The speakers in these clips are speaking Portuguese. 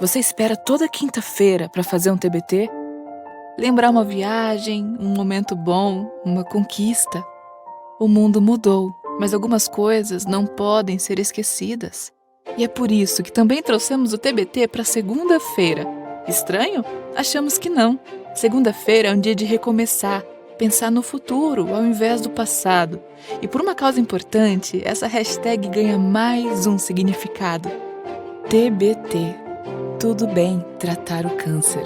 Você espera toda quinta-feira para fazer um TBT? Lembrar uma viagem, um momento bom, uma conquista? O mundo mudou, mas algumas coisas não podem ser esquecidas. E é por isso que também trouxemos o TBT para segunda-feira. Estranho? Achamos que não. Segunda-feira é um dia de recomeçar, pensar no futuro ao invés do passado. E por uma causa importante, essa hashtag ganha mais um significado. TBT. Tudo bem tratar o câncer.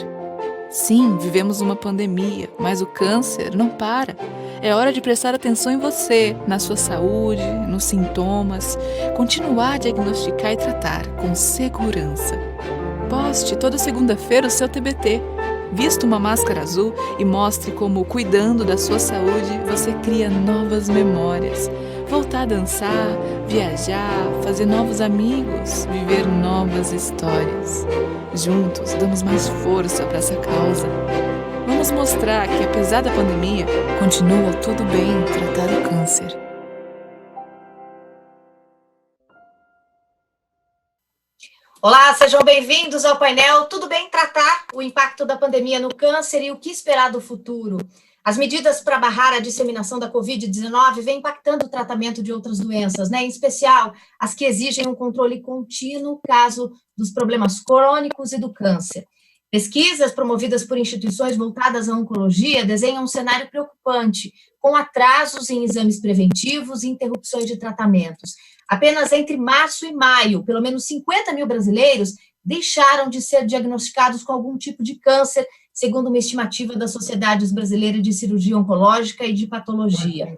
Sim, vivemos uma pandemia, mas o câncer não para. É hora de prestar atenção em você, na sua saúde, nos sintomas, continuar a diagnosticar e tratar com segurança. Poste toda segunda-feira o seu TBT. Vista uma máscara azul e mostre como, cuidando da sua saúde, você cria novas memórias. Voltar a dançar, viajar, fazer novos amigos, viver novas histórias. Juntos, damos mais força para essa causa. Vamos mostrar que, apesar da pandemia, continua tudo bem tratar o câncer. Olá, sejam bem-vindos ao painel Tudo Bem Tratar, o impacto da pandemia no câncer e o que esperar do futuro. As medidas para barrar a disseminação da Covid-19 vêm impactando o tratamento de outras doenças, em especial as que exigem um controle contínuo, caso dos problemas crônicos e do câncer. Pesquisas promovidas por instituições voltadas à oncologia desenham um cenário preocupante, com atrasos em exames preventivos e interrupções de tratamentos. Apenas entre março e maio, pelo menos 50 mil brasileiros deixaram de ser diagnosticados com algum tipo de câncer, segundo uma estimativa da Sociedade Brasileira de Cirurgia Oncológica e de Patologia.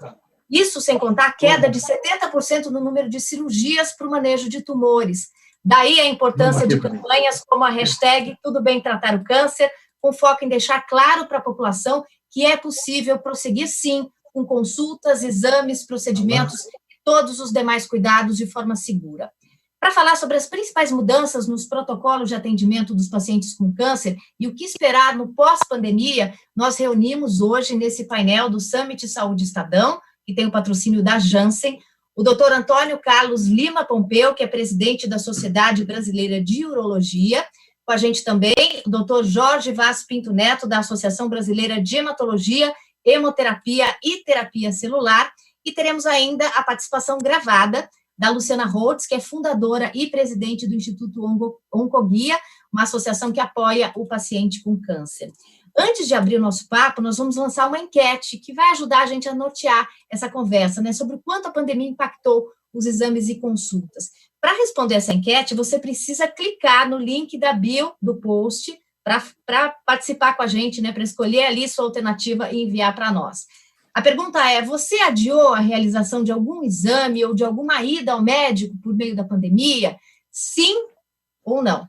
Isso sem contar a queda de 70% no número de cirurgias para o manejo de tumores. Daí a importância de campanhas como a hashtag Tudo Bem Tratar o Câncer, com foco em deixar claro para a população que é possível prosseguir, sim, com consultas, exames, procedimentos todos os demais cuidados de forma segura. Para falar sobre as principais mudanças nos protocolos de atendimento dos pacientes com câncer e o que esperar no pós-pandemia, nós reunimos hoje nesse painel do Summit Saúde Estadão, que tem o patrocínio da Janssen, o Dr. Antônio Carlos Lima Pompeu, que é presidente da Sociedade Brasileira de Urologia, com a gente também o Dr. Jorge Vaz Pinto Neto, da Associação Brasileira de Hematologia, Hemoterapia e Terapia Celular, e teremos ainda a participação gravada da Luciana Holtz, que é fundadora e presidente do Instituto Oncoguia, uma associação que apoia o paciente com câncer. Antes de abrir o nosso papo, nós vamos lançar uma enquete que vai ajudar a gente a nortear essa conversa, sobre o quanto a pandemia impactou os exames e consultas. Para responder essa enquete, você precisa clicar no link da bio do post para participar com a gente, para escolher ali sua alternativa e enviar para nós. A pergunta é: você adiou a realização de algum exame ou de alguma ida ao médico por meio da pandemia? Sim ou não?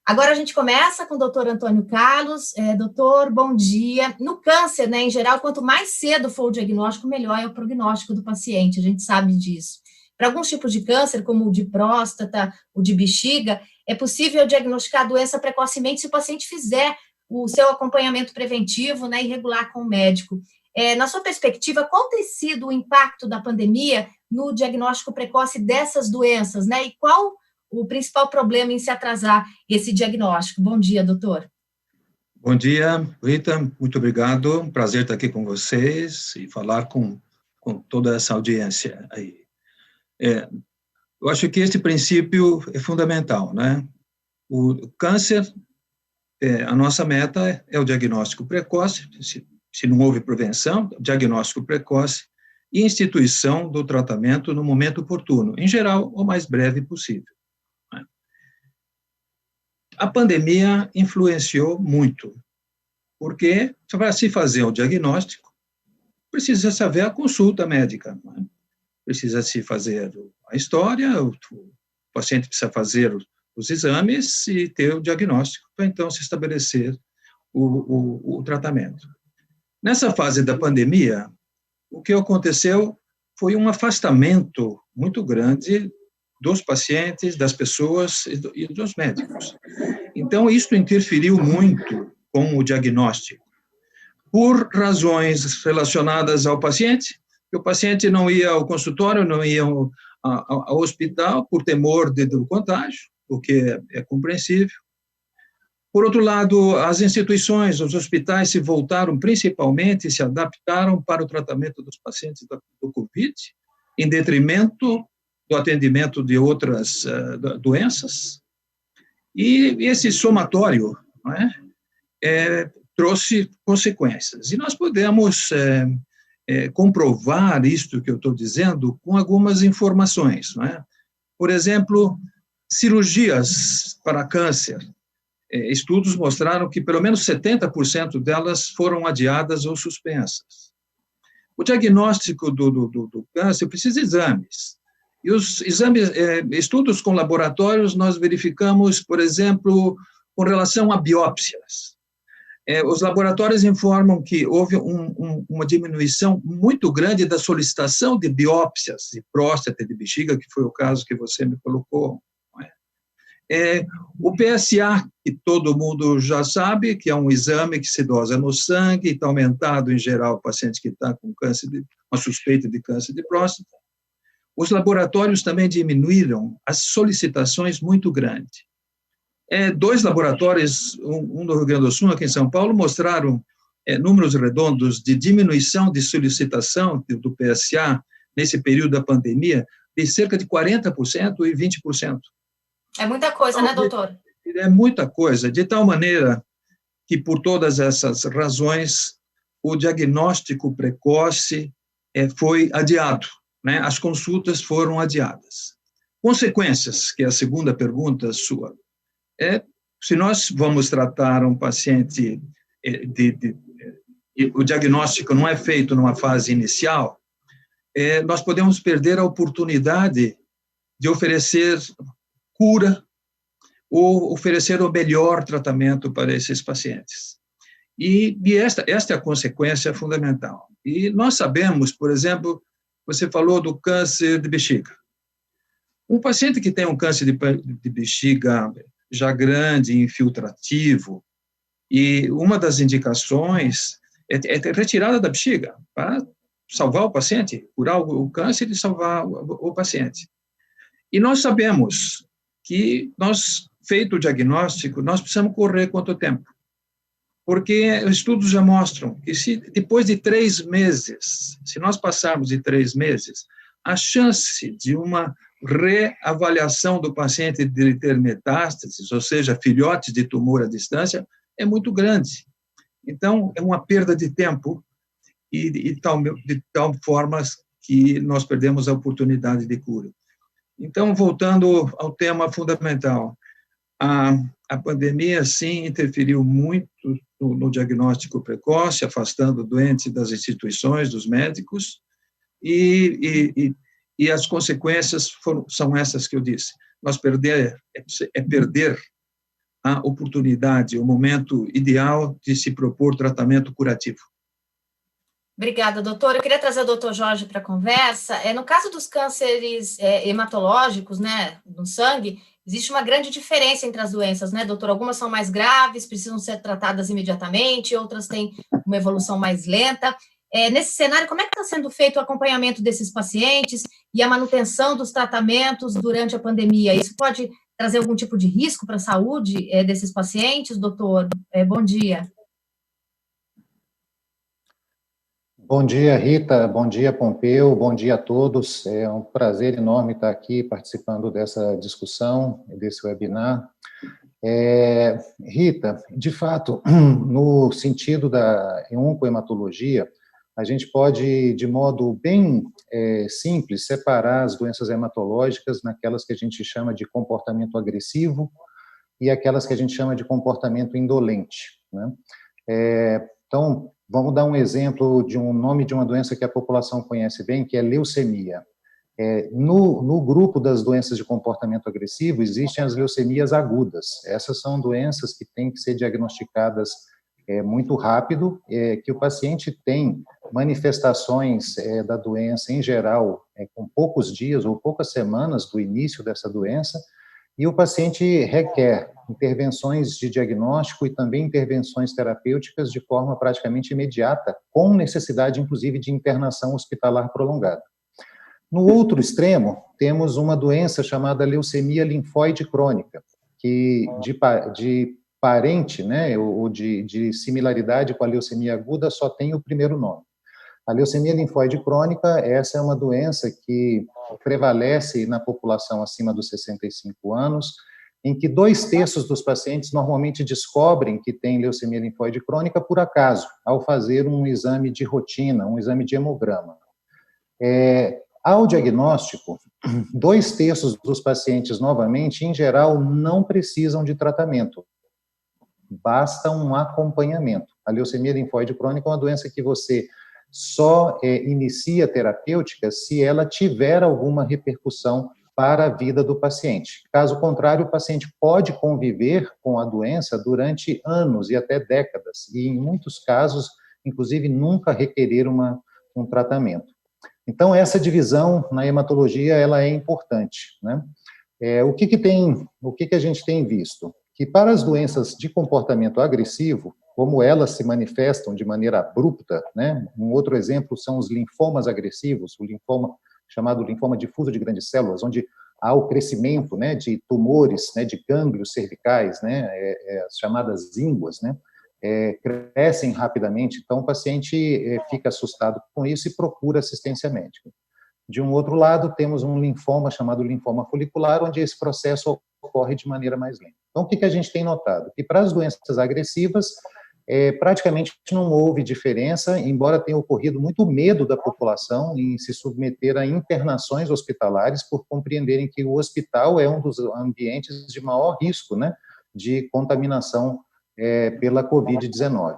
Agora a gente começa com o doutor Antônio Carlos. Doutor, bom dia. No câncer, em geral, quanto mais cedo for o diagnóstico, melhor é o prognóstico do paciente, a gente sabe disso. Para alguns tipos de câncer, como o de próstata, o de bexiga, é possível diagnosticar a doença precocemente se o paciente fizer o seu acompanhamento preventivo, e regular com o médico. Na sua perspectiva, qual tem sido o impacto da pandemia no diagnóstico precoce dessas doenças, e qual o principal problema em se atrasar esse diagnóstico? Bom dia, doutor. Bom dia, Rita, muito obrigado, um prazer estar aqui com vocês e falar com toda essa audiência aí. Eu acho que esse princípio é fundamental, O câncer, a nossa meta é o diagnóstico precoce, se não houve prevenção, diagnóstico precoce e instituição do tratamento no momento oportuno, em geral, o mais breve possível. A pandemia influenciou muito, porque para se fazer o diagnóstico, precisa saber a consulta médica, precisa se fazer a história, o paciente precisa fazer os exames e ter o diagnóstico, para então se estabelecer o tratamento. Nessa fase da pandemia, o que aconteceu foi um afastamento muito grande dos pacientes, das pessoas e dos médicos. Então, isso interferiu muito com o diagnóstico, por razões relacionadas ao paciente. O paciente não ia ao consultório, não ia ao hospital por temor do contágio, o que é compreensível. Por outro lado, as instituições, os hospitais se voltaram principalmente, se adaptaram para o tratamento dos pacientes do Covid, em detrimento do atendimento de outras doenças. E esse somatório, não é, trouxe consequências. E nós podemos comprovar isto que eu estou dizendo com algumas informações. Não é? Por exemplo, cirurgias para câncer. Estudos mostraram que pelo menos 70% delas foram adiadas ou suspensas. O diagnóstico do câncer precisa de exames. E os exames, estudos com laboratórios, nós verificamos, por exemplo, com relação a biópsias. Os laboratórios informam que houve uma diminuição muito grande da solicitação de biópsias de próstata e de bexiga, que foi o caso que você me colocou. O PSA, que todo mundo já sabe, que é um exame que se dosa no sangue, está aumentado, em geral, o paciente que está com câncer, uma suspeita de câncer de próstata. Os laboratórios também diminuíram as solicitações muito grandes. 2 laboratórios, um no Rio Grande do Sul, aqui em São Paulo, mostraram números redondos de diminuição de solicitação do PSA nesse período da pandemia de cerca de 40% e 20%. É muita coisa, né, doutor? É muita coisa, de tal maneira que, por todas essas razões, o diagnóstico precoce foi adiado, né? As consultas foram adiadas. Consequências, que é a segunda pergunta sua, se nós vamos tratar um paciente, o diagnóstico não é feito numa fase inicial, nós podemos perder a oportunidade de oferecer cura ou oferecer o melhor tratamento para esses pacientes. E esta é a consequência fundamental. E nós sabemos, por exemplo, você falou do câncer de bexiga. Um paciente que tem um câncer de bexiga já grande, infiltrativo, e uma das indicações é retirada da bexiga, para salvar o paciente, curar o câncer e salvar o paciente. E nós sabemos que feito o diagnóstico, nós precisamos correr quanto tempo. Porque estudos já mostram que depois de 3 meses, se nós passarmos de 3 meses, a chance de uma reavaliação do paciente de ter metástases, ou seja, filhotes de tumor à distância, é muito grande. Então, é uma perda de tempo e de tal forma que nós perdemos a oportunidade de cura. Então, voltando ao tema fundamental, a pandemia, sim, interferiu muito no diagnóstico precoce, afastando doentes das instituições, dos médicos, e as consequências são essas que eu disse. Nós perder a oportunidade, o momento ideal de se propor tratamento curativo. Obrigada, doutor. Eu queria trazer o doutor Jorge para a conversa. No caso dos cânceres hematológicos, né, no sangue, existe uma grande diferença entre as doenças, né, doutor? Algumas são mais graves, precisam ser tratadas imediatamente, outras têm uma evolução mais lenta. Nesse cenário, como é que está sendo feito o acompanhamento desses pacientes e a manutenção dos tratamentos durante a pandemia? Isso pode trazer algum tipo de risco para a saúde desses pacientes, doutor? Bom dia. Bom dia, Rita. Bom dia, Pompeu. Bom dia a todos. É um prazer enorme estar aqui participando dessa discussão, desse webinar. Rita, de fato, no sentido da oncohematologia, a gente pode, de modo bem simples, separar as doenças hematológicas naquelas que a gente chama de comportamento agressivo e aquelas que a gente chama de comportamento indolente, né? Então, vamos dar um exemplo de um nome de uma doença que a população conhece bem, que é leucemia. No grupo das doenças de comportamento agressivo, existem as leucemias agudas. Essas são doenças que têm que ser diagnosticadas muito rápido, que o paciente tem manifestações da doença, em geral, com poucos dias ou poucas semanas do início dessa doença, e o paciente requer intervenções de diagnóstico e também intervenções terapêuticas de forma praticamente imediata, com necessidade, inclusive, de internação hospitalar prolongada. No outro extremo, temos uma doença chamada leucemia linfóide crônica, que de parente, né, ou de similaridade com a leucemia aguda, só tem o primeiro nome. A leucemia linfóide crônica, essa é uma doença que prevalece na população acima dos 65 anos, em que 2/3 dos pacientes normalmente descobrem que tem leucemia linfóide crônica por acaso, ao fazer um exame de rotina, um exame de hemograma. Ao diagnóstico, 2/3 dos pacientes, novamente, em geral, não precisam de tratamento. Basta um acompanhamento. A leucemia linfóide crônica é uma doença que você só inicia terapêutica se ela tiver alguma repercussão para a vida do paciente. Caso contrário, o paciente pode conviver com a doença durante anos e até décadas, e em muitos casos, inclusive, nunca requerer um tratamento. Então, essa divisão na hematologia, ela é importante, né? O que a gente tem visto? Que para as doenças de comportamento agressivo, como elas se manifestam de maneira abrupta, né? Um outro exemplo são os linfomas agressivos, o linfoma chamado linfoma difuso de grandes células, onde há o crescimento, né, de tumores, né, de gânglios cervicais, né, as chamadas ínguas, né, crescem rapidamente, então o paciente fica assustado com isso e procura assistência médica. De um outro lado, temos um linfoma chamado linfoma folicular, onde esse processo ocorre de maneira mais lenta. Então, o que a gente tem notado? Que para as doenças agressivas, praticamente não houve diferença, embora tenha ocorrido muito medo da população em se submeter a internações hospitalares por compreenderem que o hospital é um dos ambientes de maior risco, né, de contaminação pela Covid-19.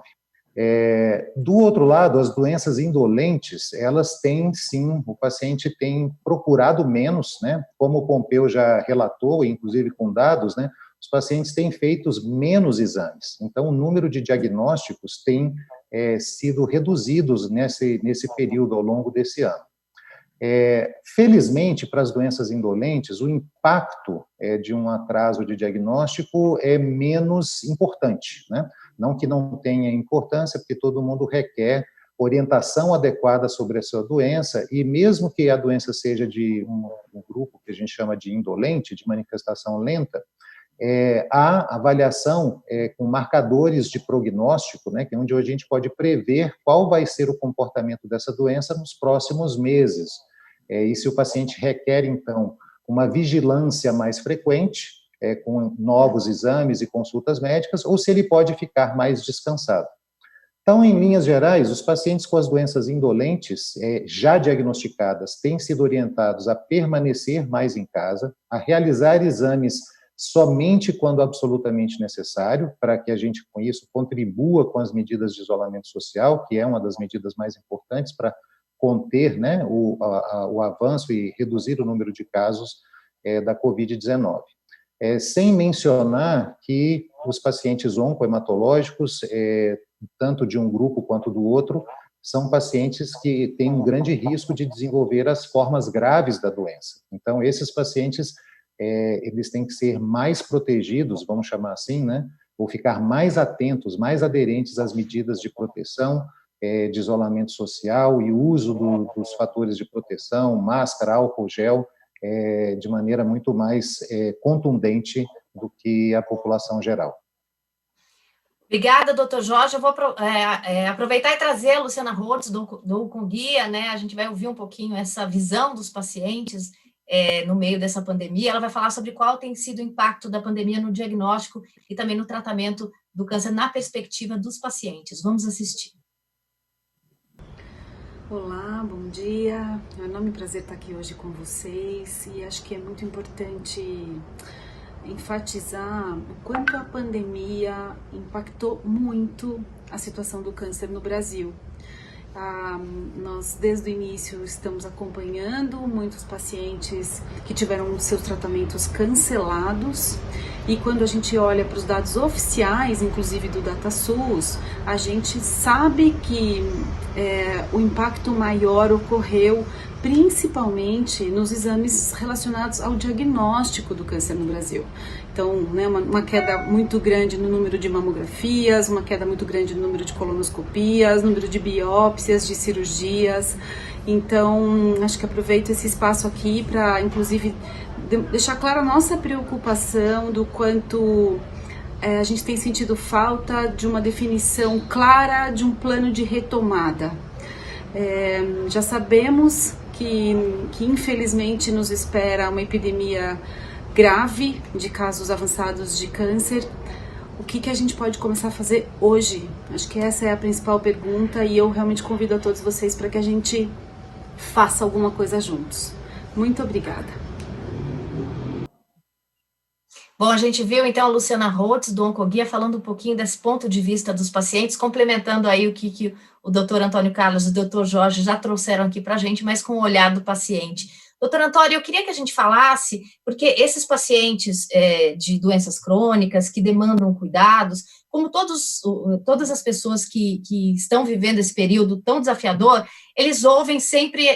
Do outro lado, as doenças indolentes, elas têm sim, o paciente tem procurado menos, né, como o Pompeu já relatou, inclusive com dados, né, os pacientes têm feito menos exames. Então, o número de diagnósticos tem sido reduzidos nesse período ao longo desse ano. Felizmente, para as doenças indolentes, o impacto de um atraso de diagnóstico é menos importante, né? Não que não tenha importância, porque todo mundo requer orientação adequada sobre a sua doença, e mesmo que a doença seja de um grupo que a gente chama de indolente, de manifestação lenta, a avaliação com marcadores de prognóstico, né, que é onde a gente pode prever qual vai ser o comportamento dessa doença nos próximos meses. E se o paciente requer, então, uma vigilância mais frequente, com novos exames e consultas médicas, ou se ele pode ficar mais descansado. Então, em linhas gerais, os pacientes com as doenças indolentes, já diagnosticadas, têm sido orientados a permanecer mais em casa, a realizar exames somente quando absolutamente necessário, para que a gente, com isso, contribua com as medidas de isolamento social, que é uma das medidas mais importantes para conter, né, o avanço e reduzir o número de casos da Covid-19. Sem mencionar que os pacientes oncohematológicos, tanto de um grupo quanto do outro, são pacientes que têm um grande risco de desenvolver as formas graves da doença. Então, esses pacientes, eles têm que ser mais protegidos, vamos chamar assim, né, ou ficar mais atentos, mais aderentes às medidas de proteção, de isolamento social e uso dos fatores de proteção, máscara, álcool gel, de maneira muito mais contundente do que a população geral. Obrigada, doutor Jorge. Eu vou aproveitar e trazer a Luciana Rhodes, do Oncoguia, né? A gente vai ouvir um pouquinho essa visão dos pacientes no meio dessa pandemia. Ela vai falar sobre qual tem sido o impacto da pandemia no diagnóstico e também no tratamento do câncer na perspectiva dos pacientes. Vamos assistir. Olá, bom dia. É um enorme prazer estar aqui hoje com vocês e acho que é muito importante enfatizar o quanto a pandemia impactou muito a situação do câncer no Brasil. Nós, desde o início, estamos acompanhando muitos pacientes que tiveram seus tratamentos cancelados, e quando a gente olha para os dados oficiais, inclusive do DataSUS, a gente sabe que o impacto maior ocorreu principalmente nos exames relacionados ao diagnóstico do câncer no Brasil. Então, né, uma queda muito grande no número de mamografias, uma queda muito grande no número de colonoscopias, número de biópsias, de cirurgias. Então, acho que aproveito esse espaço aqui para, inclusive, deixar clara a nossa preocupação do quanto a gente tem sentido falta de uma definição clara de um plano de retomada. Já sabemos que infelizmente nos espera uma epidemia grave de casos avançados de câncer. O que a gente pode começar a fazer hoje? Acho que essa é a principal pergunta e eu realmente convido a todos vocês para que a gente faça alguma coisa juntos. Muito obrigada. Bom, a gente viu então a Luciana Rotz, do Oncoguia, falando um pouquinho desse ponto de vista dos pacientes, complementando aí o que o doutor Antônio Carlos e o doutor Jorge já trouxeram aqui para a gente, mas com o olhar do paciente. Doutor Antônio, eu queria que a gente falasse, porque esses pacientes de doenças crônicas que demandam cuidados, como todas as pessoas que estão vivendo esse período tão desafiador, eles ouvem sempre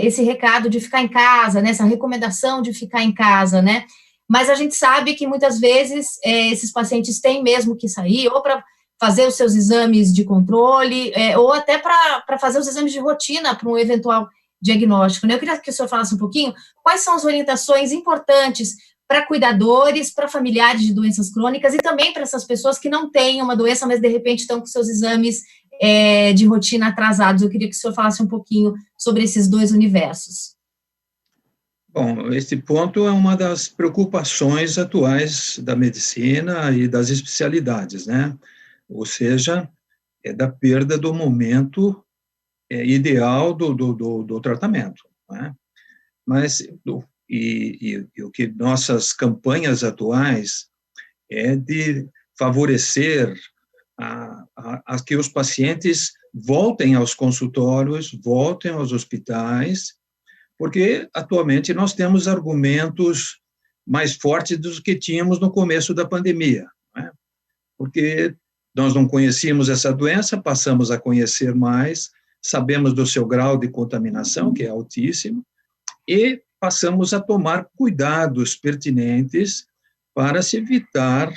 esse recado de ficar em casa, né, essa recomendação de ficar em casa, né? Mas a gente sabe que muitas vezes esses pacientes têm mesmo que sair, ou para fazer os seus exames de controle, ou até para fazer os exames de rotina para um eventual diagnóstico, né? Eu queria que o senhor falasse um pouquinho quais são as orientações importantes para cuidadores, para familiares de doenças crônicas e também para essas pessoas que não têm uma doença, mas de repente estão com seus exames de rotina atrasados. Eu queria que o senhor falasse um pouquinho sobre esses dois universos. Bom, esse ponto é uma das preocupações atuais da medicina e das especialidades, né? Ou seja, é da perda do momento ideal do tratamento, né? Mas, o que nossas campanhas atuais é de favorecer a que os pacientes voltem aos consultórios, voltem aos hospitais, porque atualmente nós temos argumentos mais fortes do que tínhamos no começo da pandemia, né? Porque nós não conhecíamos essa doença, passamos a conhecer mais, sabemos do seu grau de contaminação, que é altíssimo, e passamos a tomar cuidados pertinentes para se evitar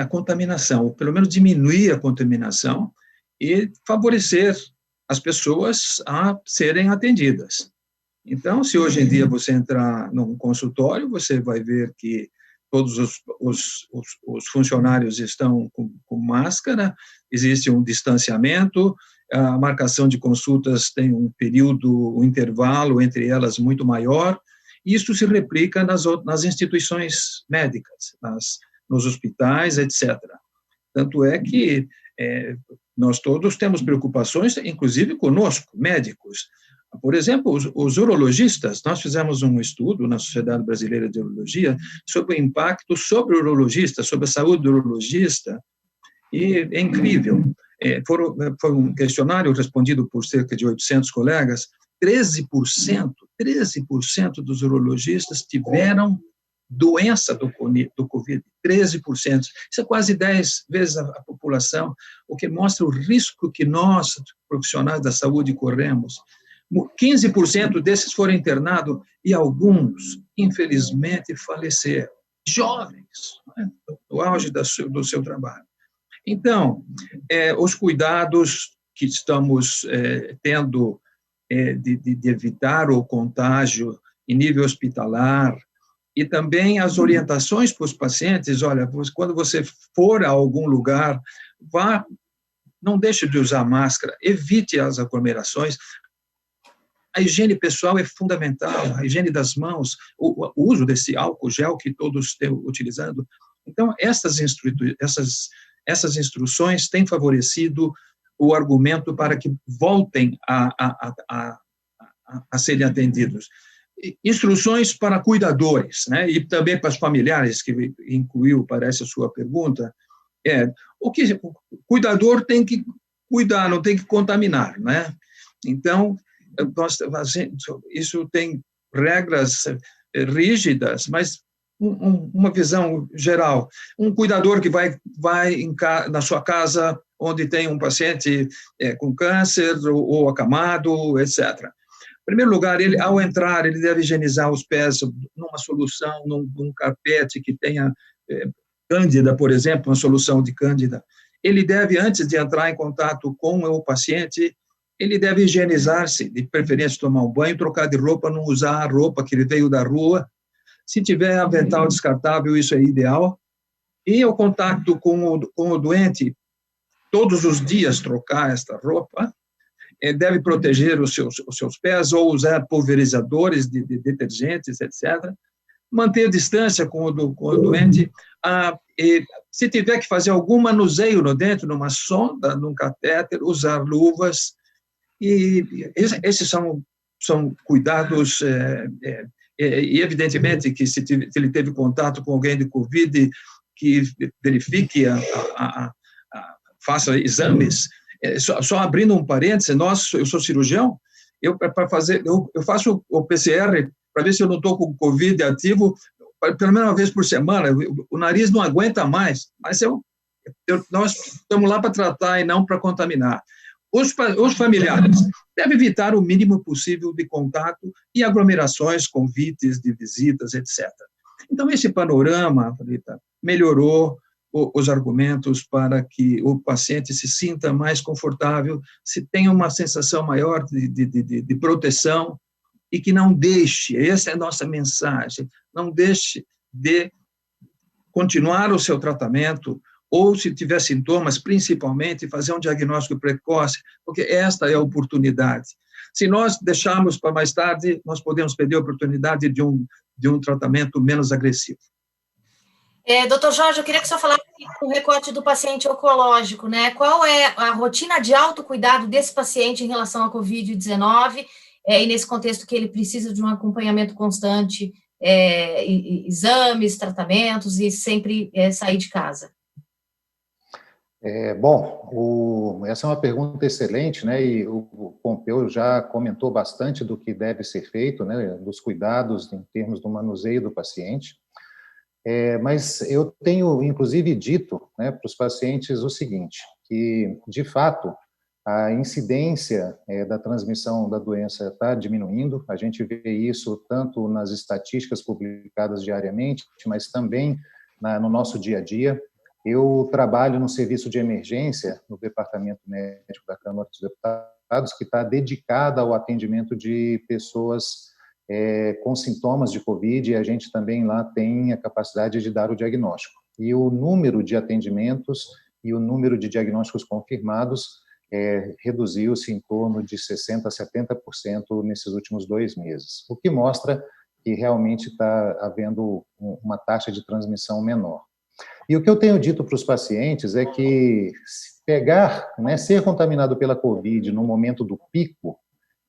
a contaminação, ou pelo menos diminuir a contaminação e favorecer as pessoas a serem atendidas. Então, se hoje em dia você entrar num consultório, você vai ver que todos os funcionários estão com máscara, existe um distanciamento, a marcação de consultas tem um período, um intervalo entre elas muito maior, e isso se replica nas instituições médicas, nos hospitais, etc. Tanto é que nós todos temos preocupações, inclusive conosco, médicos. Por exemplo, os urologistas, nós fizemos um estudo na Sociedade Brasileira de Urologia sobre o impacto sobre o urologista, sobre a saúde do urologista, e é incrível. Foi um questionário respondido por cerca de 800 colegas, 13% dos urologistas tiveram doença do Covid, 13%. Isso é quase 10 vezes a população, o que mostra o risco que nós, profissionais da saúde, corremos. 15% desses foram internados e alguns, infelizmente, faleceram. Jovens, né, no auge do seu trabalho. Então, os cuidados que estamos tendo de evitar o contágio em nível hospitalar e também as orientações para os pacientes, olha, quando você for a algum lugar, não deixe de usar máscara, evite as aglomerações. A higiene pessoal é fundamental, a higiene das mãos, o uso desse álcool gel que todos estão utilizando. Então, essas instruções têm favorecido o argumento para que voltem a serem atendidos. Instruções para cuidadores, né, e também para os familiares, que incluiu, parece, a sua pergunta, o cuidador tem que cuidar, não tem que contaminar, né? Então, isso tem regras rígidas, mas uma visão geral. Um cuidador que vai na sua casa onde tem um paciente com câncer ou acamado, etc. Em primeiro lugar, ao entrar, ele deve higienizar os pés numa solução, num carpete que tenha cândida, por exemplo, uma solução de cândida. Ele deve, antes de entrar em contato com o paciente, ele deve higienizar-se, de preferência tomar um banho, trocar de roupa, não usar a roupa que ele veio da rua. Se tiver avental descartável, isso é ideal. e o contato com o doente, todos os dias trocar esta roupa, deve proteger os seus pés ou usar pulverizadores de detergentes, etc. Manter distância com o doente, e se tiver que fazer algum manuseio no dente, numa sonda, num catéter, usar luvas, e esses são cuidados, e evidentemente que se ele teve contato com alguém de Covid, que verifique, faça exames. Só abrindo um parêntese, eu sou cirurgião, eu faço o PCR para ver se eu não estou com Covid ativo, pelo menos uma vez por semana. O nariz não aguenta mais, mas nós estamos lá para tratar e não para contaminar. Os familiares devem evitar o mínimo possível de contato e aglomerações, convites de visitas, etc. Então, esse panorama, Rita, melhorou os argumentos para que o paciente se sinta mais confortável, se tenha uma sensação maior de proteção, e que não deixe, essa é a nossa mensagem, não deixe de continuar o seu tratamento, ou se tiver sintomas, principalmente, fazer um diagnóstico precoce, porque esta é a oportunidade. Se nós deixarmos para mais tarde, nós podemos perder a oportunidade de um tratamento menos agressivo. Doutor Jorge, eu queria que o senhor falasse um recorte do paciente oncológico, né? Qual é a rotina de autocuidado desse paciente em relação à Covid-19, e nesse contexto que ele precisa de um acompanhamento constante, exames, tratamentos e sempre sair de casa? Essa é uma pergunta excelente, né? E o Pompeu já comentou bastante do que deve ser feito, né? Dos cuidados em termos do manuseio do paciente. Mas eu tenho, inclusive, dito, né, para os pacientes o seguinte, que, de fato, a incidência da transmissão da doença está diminuindo, a gente vê isso tanto nas estatísticas publicadas diariamente, mas também no nosso dia a dia. Eu trabalho no serviço de emergência, no Departamento Médico da Câmara dos Deputados, que está dedicado ao atendimento de pessoas com sintomas de Covid, e a gente também lá tem a capacidade de dar o diagnóstico. E o número de atendimentos e o número de diagnósticos confirmados reduziu-se em torno de 60% a 70% nesses últimos 2 meses, o que mostra que realmente está havendo uma taxa de transmissão menor. E o que eu tenho dito para os pacientes é que ser contaminado pela Covid no momento do pico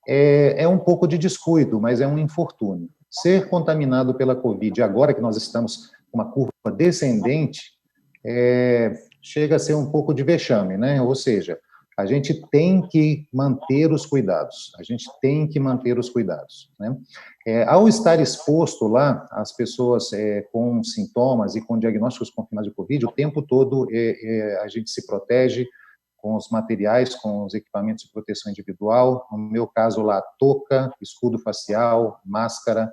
é um pouco de descuido, mas é um infortúnio. Ser contaminado pela Covid, agora que nós estamos com uma curva descendente, chega a ser um pouco de vexame, né? Ou seja, a gente tem que manter os cuidados, né? Ao estar exposto lá, as pessoas com sintomas e com diagnósticos confirmados de Covid, o tempo todo a gente se protege com os materiais, com os equipamentos de proteção individual, no meu caso lá, touca, escudo facial, máscara,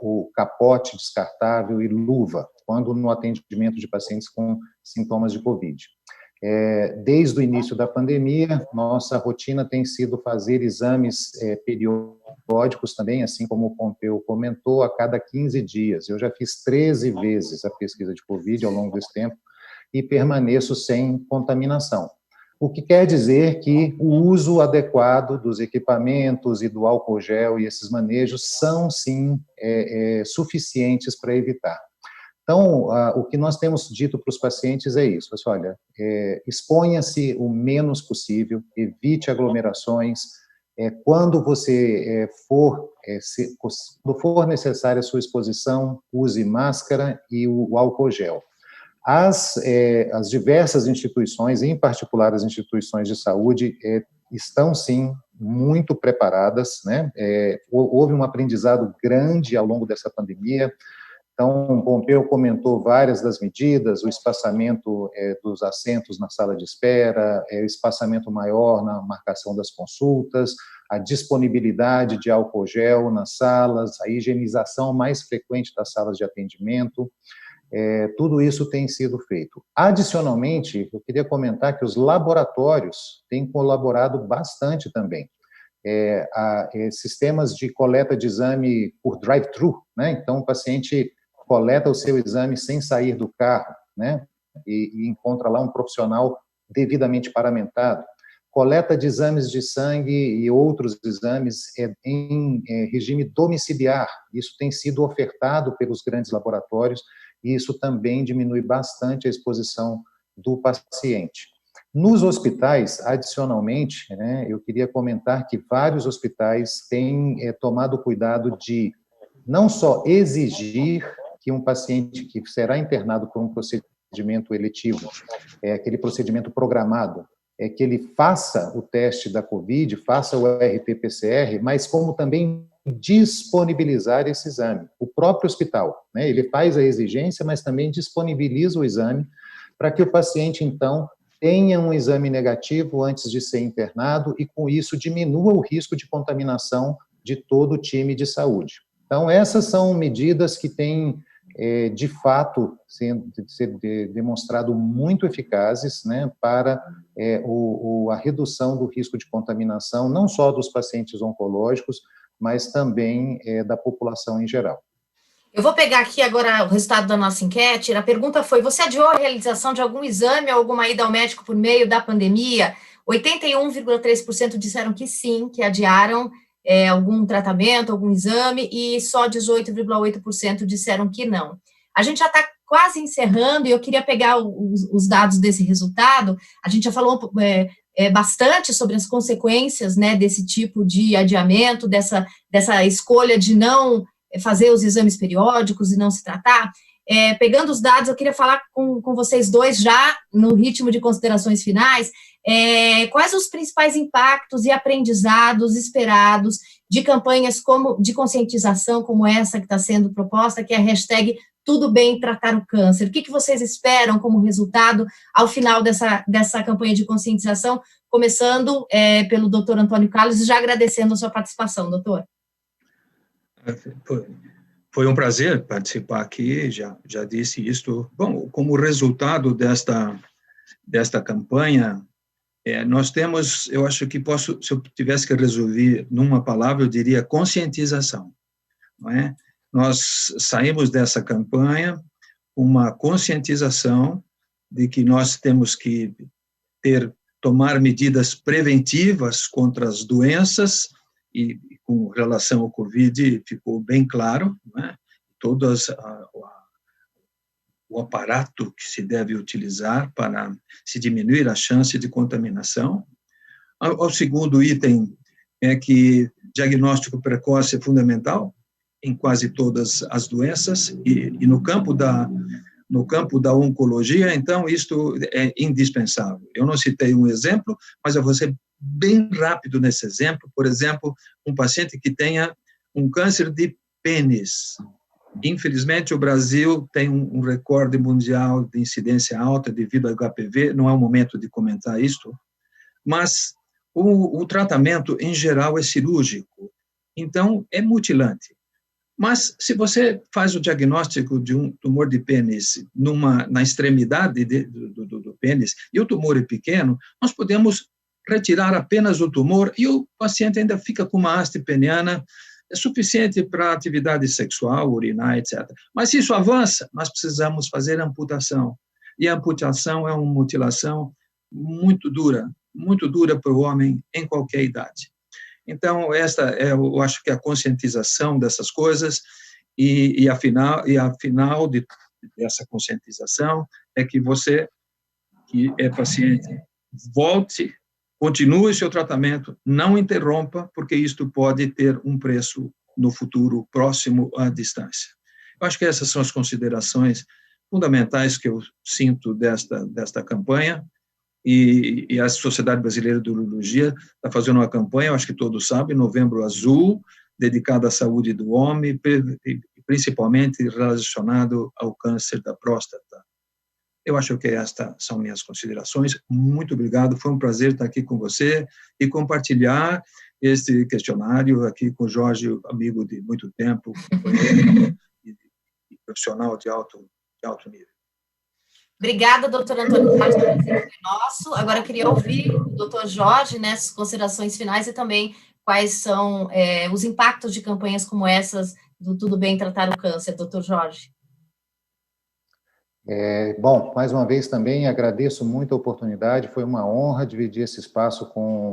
o capote descartável e luva, quando no atendimento de pacientes com sintomas de Covid. Desde o início da pandemia, nossa rotina tem sido fazer exames periódicos também, assim como o Pompeu comentou, a cada 15 dias. Eu já fiz 13 vezes a pesquisa de Covid ao longo desse tempo e permaneço sem contaminação. O que quer dizer que o uso adequado dos equipamentos e do álcool gel e esses manejos são, sim, suficientes para evitar. Então, o que nós temos dito para os pacientes é isso, pessoal, olha, exponha-se o menos possível, evite aglomerações, quando você quando for necessária a sua exposição, use máscara e o álcool gel. As diversas instituições, em particular as instituições de saúde, estão, sim, muito preparadas, né? Houve um aprendizado grande ao longo dessa pandemia. Então, o Pompeu comentou várias das medidas, o espaçamento dos assentos na sala de espera, o espaçamento maior na marcação das consultas, a disponibilidade de álcool gel nas salas, a higienização mais frequente das salas de atendimento, tudo isso tem sido feito. Adicionalmente, eu queria comentar que os laboratórios têm colaborado bastante também. Sistemas de coleta de exame por drive-thru, né? Então, o paciente coleta o seu exame sem sair do carro. né? E encontra lá um profissional devidamente paramentado. Coleta de exames de sangue e outros exames em regime domiciliar. Isso tem sido ofertado pelos grandes laboratórios e isso também diminui bastante a exposição do paciente. Nos hospitais, adicionalmente, né, eu queria comentar que vários hospitais têm tomado cuidado de não só exigir que um paciente que será internado por um procedimento eletivo, aquele procedimento programado, que ele faça o teste da COVID, faça o RT-PCR, mas como também disponibilizar esse exame. O próprio hospital, né, ele faz a exigência, mas também disponibiliza o exame para que o paciente, então, tenha um exame negativo antes de ser internado e, com isso, diminua o risco de contaminação de todo o time de saúde. Então, essas são medidas que têm, de fato, ser demonstrado muito eficazes, né, para a redução do risco de contaminação, não só dos pacientes oncológicos, mas também da população em geral. Eu vou pegar aqui agora o resultado da nossa enquete. A pergunta foi: você adiou a realização de algum exame ou alguma ida ao médico por meio da pandemia? 81,3% disseram que sim, que adiaram algum tratamento, algum exame, e só 18,8% disseram que não. A gente já está quase encerrando e eu queria pegar os dados desse resultado. A gente já falou bastante sobre as consequências, né, desse tipo de adiamento, dessa escolha de não fazer os exames periódicos e não se tratar. Pegando os dados, eu queria falar com vocês dois já no ritmo de considerações finais, quais os principais impactos e aprendizados esperados de campanhas de conscientização como essa que está sendo proposta, que é a hashtag Tudo Bem Tratar o Câncer. O que vocês esperam como resultado ao final dessa campanha de conscientização, começando pelo doutor Antônio Carlos, e já agradecendo a sua participação, doutor. Foi um prazer participar aqui, já disse isto. Bom, como resultado desta campanha, nós temos, eu acho que se eu tivesse que resolver numa palavra, eu diria conscientização, não é? Nós saímos dessa campanha uma conscientização de que nós temos que tomar medidas preventivas contra as doenças, e com relação ao Covid ficou bem claro, né? O aparato que se deve utilizar para se diminuir a chance de contaminação. O segundo item é que diagnóstico precoce é fundamental em quase todas as doenças, e no campo da oncologia, então, isto é indispensável. Eu não citei um exemplo, mas eu vou ser bem rápido nesse exemplo. Por exemplo, um paciente que tenha um câncer de pênis. Infelizmente, o Brasil tem um recorde mundial de incidência alta devido ao HPV, não é o momento de comentar isto, mas o tratamento, em geral, é cirúrgico, então é mutilante. Mas, se você faz o diagnóstico de um tumor de pênis na extremidade do pênis, e o tumor é pequeno, nós podemos retirar apenas o tumor e o paciente ainda fica com uma haste peniana suficiente para atividade sexual, urinar, etc. Mas se isso avança, nós precisamos fazer amputação. E a amputação é uma mutilação muito dura para o homem em qualquer idade. Então, eu acho que a conscientização dessas coisas e a final dessa conscientização é que você, que é paciente, continue seu tratamento, não interrompa, porque isto pode ter um preço no futuro próximo à distância. Eu acho que essas são as considerações fundamentais que eu sinto desta campanha. E a Sociedade Brasileira de Urologia está fazendo uma campanha, eu acho que todos sabem, Novembro Azul, dedicada à saúde do homem, principalmente relacionado ao câncer da próstata. Eu acho que estas são minhas considerações. Muito obrigado, foi um prazer estar aqui com você e compartilhar este questionário aqui com o Jorge, amigo de muito tempo, companheiro e profissional de alto nível. Obrigada, doutor Antônio Carlos, por ser nosso. Agora eu queria ouvir o doutor Jorge, né, as considerações finais e também quais são os impactos de campanhas como essas do Tudo Bem Tratar o Câncer, doutor Jorge. Bom, mais uma vez também agradeço muito a oportunidade, foi uma honra dividir esse espaço com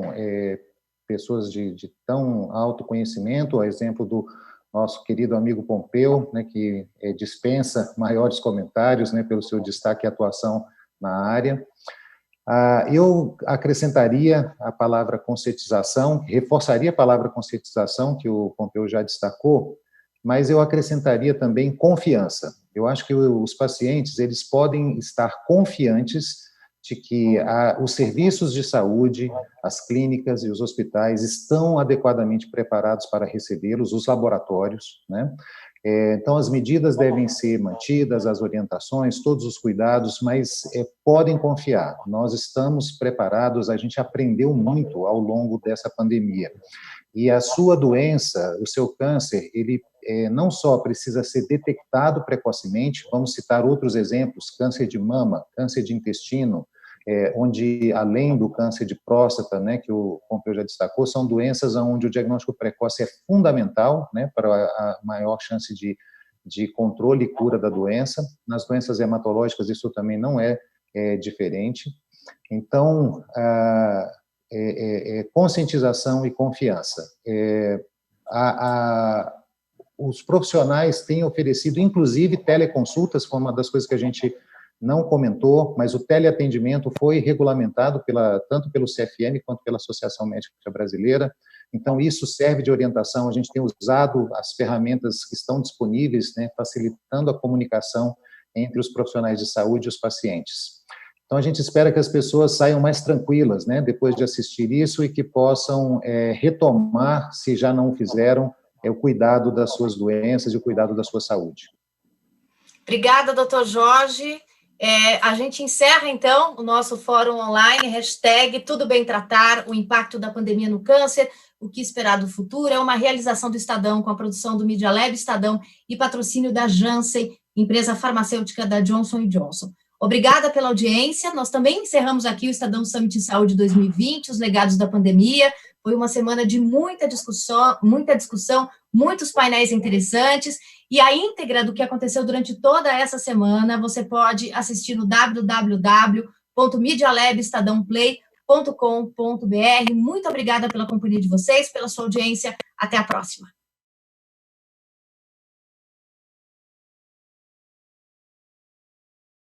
pessoas de tão alto conhecimento, a exemplo do nosso querido amigo Pompeu, né, que dispensa maiores comentários, né, pelo seu destaque e atuação na área. Eu acrescentaria a palavra conscientização, reforçaria a palavra conscientização, que o Pompeu já destacou, mas eu acrescentaria também confiança. Eu acho que os pacientes, eles podem estar confiantes de que os serviços de saúde, as clínicas e os hospitais estão adequadamente preparados para recebê-los, os laboratórios, né? Então, as medidas devem ser mantidas, as orientações, todos os cuidados, mas podem confiar, nós estamos preparados, a gente aprendeu muito ao longo dessa pandemia. E a sua doença, o seu câncer, ele não só precisa ser detectado precocemente, vamos citar outros exemplos, câncer de mama, câncer de intestino, onde, além do câncer de próstata, né, que o Pompeu já destacou, são doenças onde o diagnóstico precoce é fundamental, né, para a maior chance de controle e cura da doença. Nas doenças hematológicas, isso também não é diferente. Então, conscientização e confiança. Os profissionais têm oferecido, inclusive, teleconsultas, foi uma das coisas que a gente não comentou, mas o teleatendimento foi regulamentado tanto pelo CFM quanto pela Associação Médica Brasileira. Então, isso serve de orientação. A gente tem usado as ferramentas que estão disponíveis, né, facilitando a comunicação entre os profissionais de saúde e os pacientes. Então, a gente espera que as pessoas saiam mais tranquilas, né, depois de assistir isso, e que possam retomar, se já não o fizeram, o cuidado das suas doenças e o cuidado da sua saúde. Obrigada, doutor Jorge. A gente encerra, então, o nosso fórum online, hashtag Tudo Bem Tratar, o impacto da pandemia no câncer, o que esperar do futuro. É uma realização do Estadão, com a produção do Media Lab Estadão e patrocínio da Janssen, empresa farmacêutica da Johnson & Johnson. Obrigada pela audiência. Nós também encerramos aqui o Estadão Summit de Saúde 2020, os legados da pandemia. Foi uma semana de muita discussão, muitos painéis interessantes, e a íntegra do que aconteceu durante toda essa semana você pode assistir no www.medialabestadãoplay.com.br. Muito obrigada pela companhia de vocês, pela sua audiência. Até a próxima.